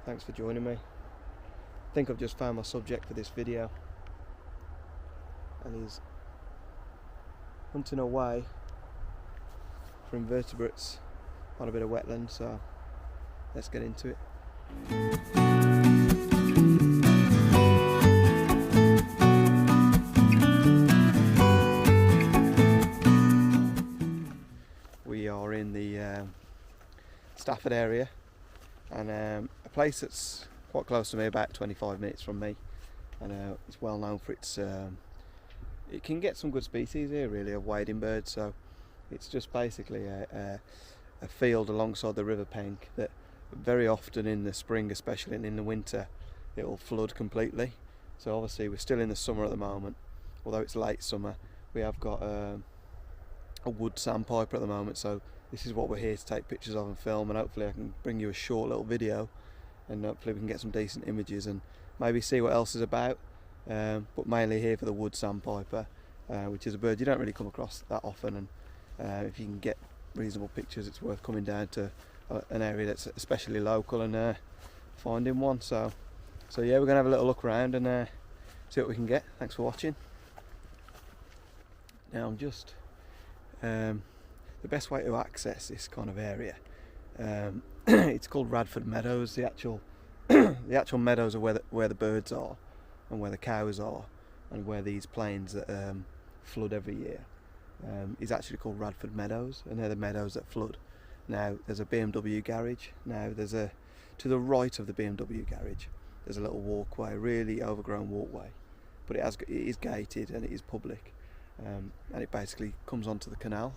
thanks for joining me. I think I've just found my subject for this video, and he's hunting away for invertebrates on a bit of wetland, so let's get into it. We are in the Stafford area, and a place that's quite close to me, about 25 minutes from me, and it's well known for its it can get some good species here really of wading birds. So it's just basically a field alongside the river Penk that very often in the spring, especially, and in the winter, it will flood completely. So obviously we're still in the summer at the moment, although it's late summer. We have got a Wood Sandpiper at the moment, so this is what we're here to take pictures of and film, and hopefully I can bring you a short little video, and hopefully we can get some decent images and maybe see what else is about, but mainly here for the Wood Sandpiper, which is a bird you don't really come across that often, and if you can get reasonable pictures, it's worth coming down to an area that's especially local and finding one. So yeah, we're going to have a little look around and see what we can get. Thanks for watching. Now I'm just the best way to access this kind of area, it's called Radford Meadows. The actual the actual meadows are where the birds are and where the cows are and where these plains that flood every year is actually called Radford Meadows, and they're the meadows that flood. Now there's a BMW garage. Now there's to the right of the BMW garage there's a little walkway, really overgrown walkway, but it is gated and it is public, and it basically comes onto the canal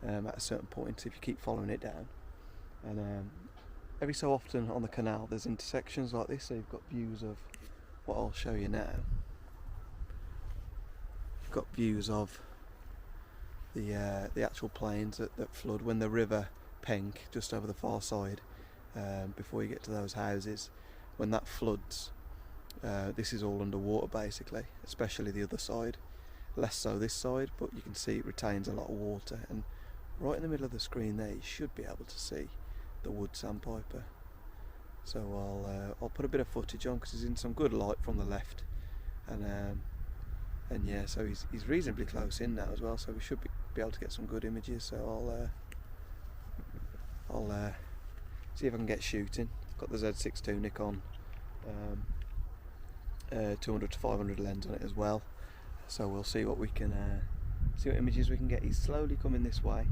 at a certain point if you keep following it down. And every so often on the canal there's intersections like this, so you've got views of what I'll show you now. You've got views of the actual plains that flood when the river Penk, just over the far side, before you get to those houses, when that floods, this is all underwater basically, especially the other side, less so this side, but you can see it retains a lot of water. And right in the middle of the screen there you should be able to see the Wood Sandpiper. So I'll put a bit of footage on because he's in some good light from the left, and yeah, so he's reasonably close in now as well, so we should be able to get some good images. So I'll see if I can get shooting. Got the Z6ii Nikon 200 to 500 lens on it as well, so we'll see what we can see what images we can get. He's slowly coming this way.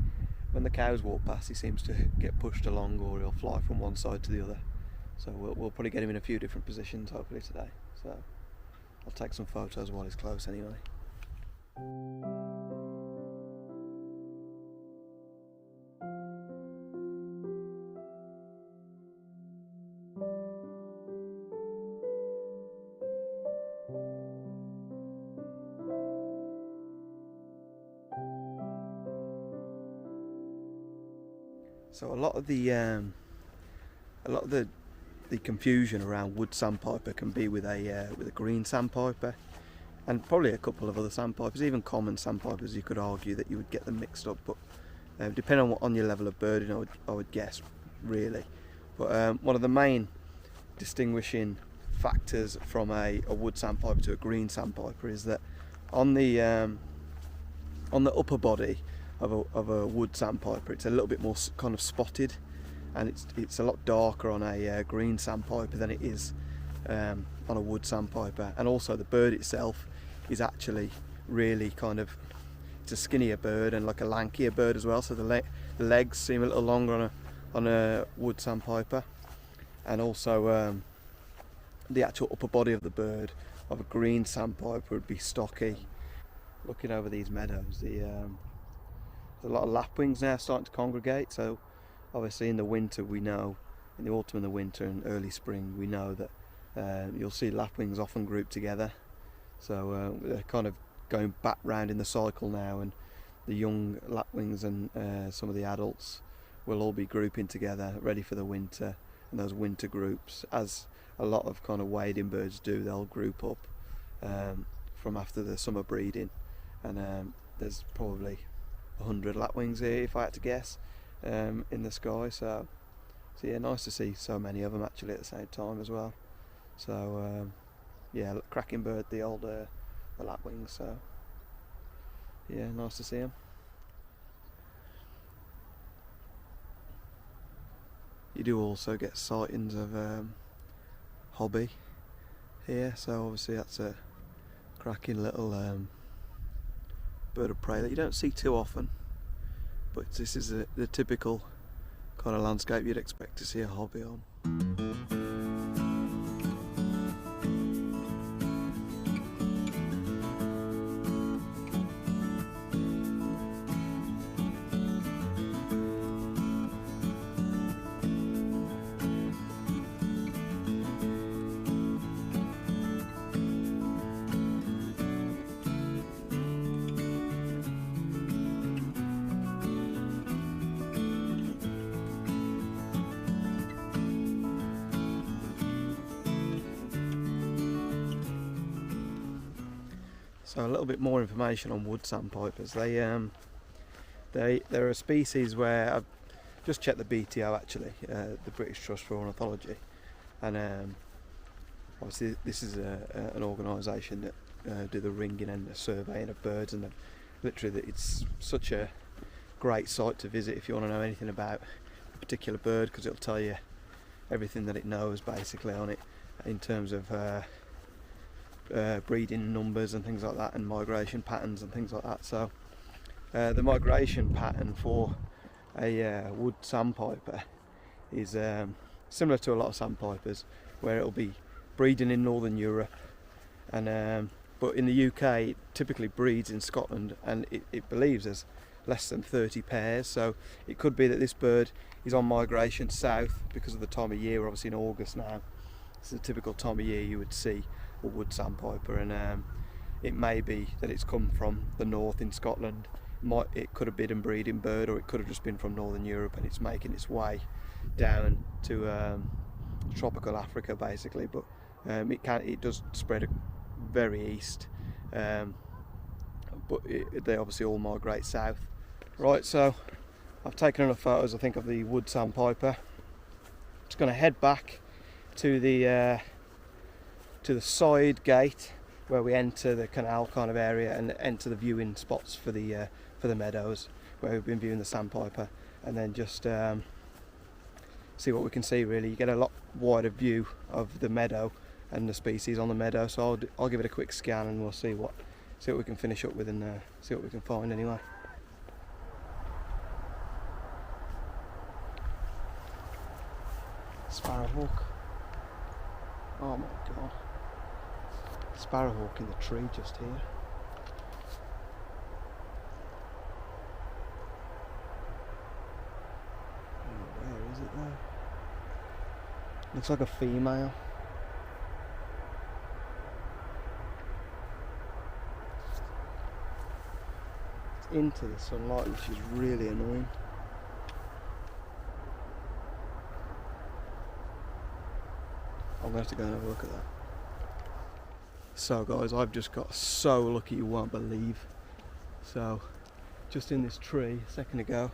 When the cows walk past he seems to get pushed along, or he'll fly from one side to the other, so we'll probably get him in a few different positions hopefully today. So I'll take some photos while he's close anyway. So a lot of the confusion around Wood Sandpiper can be with a green sandpiper, and probably a couple of other sandpipers, even common sandpipers. You could argue that you would get them mixed up, but depending on your level of birding, I would guess really. But one of the main distinguishing factors from a Wood Sandpiper to a green sandpiper is that on the upper body of a Wood Sandpiper, it's a little bit more kind of spotted, and it's a lot darker on a green sandpiper than it is on a Wood Sandpiper. And also the bird itself is actually really it's a skinnier bird and like a lankier bird as well, so the legs seem a little longer on a Wood Sandpiper. And also the actual upper body of the bird of a green sandpiper would be stocky. Looking over these meadows, there's a lot of lapwings now starting to congregate. So obviously in the winter, we know, in the autumn and the winter and early spring, we know that you'll see lapwings often grouped together. So they're kind of going back round in the cycle now, and the young lapwings and some of the adults will all be grouping together ready for the winter. And those winter groups, as a lot of kind of wading birds do, they'll group up from after the summer breeding, and there's probably 100 lapwings here if I had to guess in the sky. So So yeah, nice to see so many of them actually at the same time as well. So yeah, cracking bird, the old the lapwings. So yeah, nice to see them. You do also get sightings of hobby here, so obviously that's a cracking little bird of prey that you don't see too often, but this is the typical kind of landscape you'd expect to see a hobby on. So a little bit more information on wood sandpipers. They're a species where I've just checked the BTO actually, the British Trust for Ornithology, and obviously this is an organisation that do the ringing and the surveying of birds, and literally it's such a great site to visit if you want to know anything about a particular bird, because it'll tell you everything that it knows basically on it in terms of breeding numbers and things like that, and migration patterns and things like that. So the migration pattern for a wood sandpiper is similar to a lot of sandpipers, where it'll be breeding in northern Europe, and but in the UK it typically breeds in Scotland, and it believes there's less than 30 pairs. So it could be that this bird is on migration south because of the time of year. We're obviously in August now. It's a typical time of year you would see a wood sandpiper, and it may be that it's come from the north in Scotland. It could have been a breeding bird, or it could have just been from northern Europe and it's making its way down to tropical Africa basically. But it does spread very east, but they obviously all migrate south. Right, so I've taken enough photos I think of the wood sandpiper. Just going to head back to the side gate where we enter the canal kind of area and enter the viewing spots for the meadows where we've been viewing the sandpiper, and then just see what we can see. Really, you get a lot wider view of the meadow and the species on the meadow. So I'll give it a quick scan and we'll see what we can finish up with, and see what we can find anyway. Sparrowhawk. Oh my god. Sparrowhawk in the tree just here. Oh, where is it though? Looks like a female. It's into the sunlight, which is really annoying. I'm going to have to go and have a look at that. So guys, I've just got so lucky you won't believe. So just in this tree a second ago,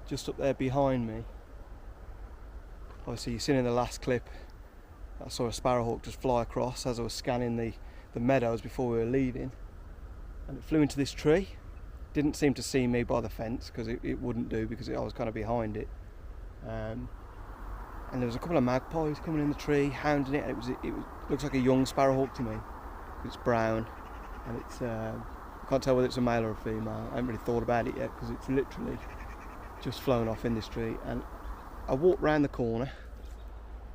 just up there behind me, obviously you've seen in the last clip I saw a sparrowhawk just fly across as I was scanning the meadows before we were leaving, and it flew into this tree. Didn't seem to see me by the fence because it wouldn't do, because I was kind of behind it. And there was a couple of magpies coming in the tree, hounding it. It looks like a young sparrowhawk to me. It's brown, and it's I can't tell whether it's a male or a female. I haven't really thought about it yet because it's literally just flown off in this tree. And I walked round the corner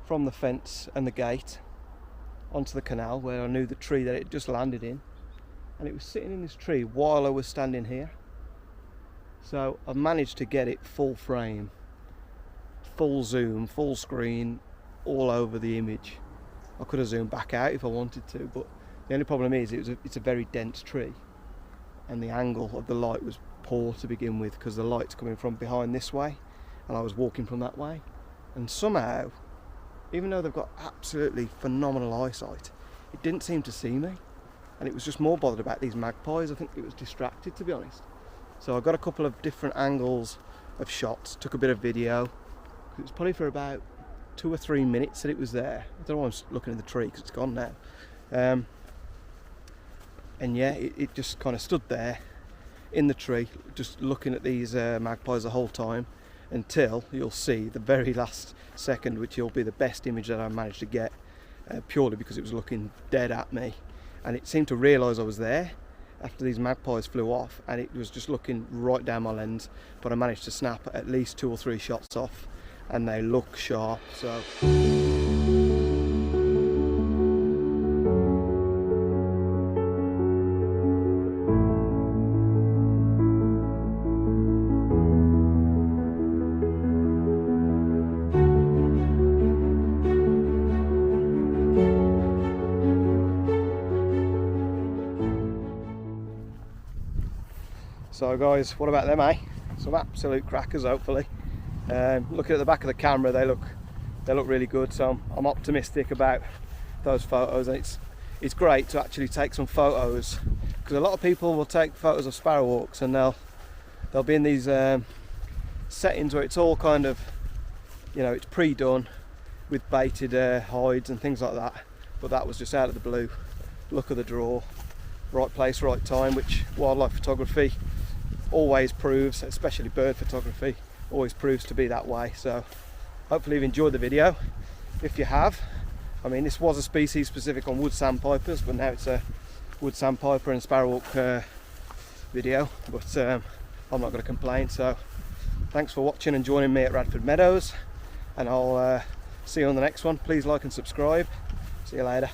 from the fence and the gate onto the canal where I knew the tree that it just landed in, and it was sitting in this tree while I was standing here. So I managed to get it full frame, full zoom, full screen, all over the image. I could have zoomed back out if I wanted to, but the only problem is it's a very dense tree, and the angle of the light was poor to begin with because the light's coming from behind this way and I was walking from that way, and somehow, even though they've got absolutely phenomenal eyesight, it didn't seem to see me, and it was just more bothered about these magpies. I think it was distracted, to be honest. So I got a couple of different angles of shots, took a bit of video, It was probably for about 2 or 3 minutes that it was there. I don't know why I'm looking at the tree because it's gone now. And yeah, it just kind of stood there in the tree, just looking at these magpies the whole time, until you'll see the very last second, which will be the best image that I managed to get, purely because it was looking dead at me, and it seemed to realise I was there after these magpies flew off, and it was just looking right down my lens. But I managed to snap at least 2 or 3 shots off, and they look sharp. So guys, what about them, eh? Some absolute crackers, hopefully. Looking at the back of the camera, they look really good, so I'm optimistic about those photos. And it's great to actually take some photos, because a lot of people will take photos of sparrowhawks and they'll be in these settings where it's all kind of, you know, it's pre-done with baited hides and things like that. But that was just out of the blue, luck of the draw, right place, right time, which wildlife photography always proves, especially bird photography, always proves to be that way. So hopefully you've enjoyed the video. If you have, I mean, this was a species specific on wood sandpipers, but now it's a wood sandpiper and sparrowhawk video, but I'm not going to complain. So thanks for watching and joining me at Radford Meadows, and I'll see you on the next one. Please like and subscribe. See you later.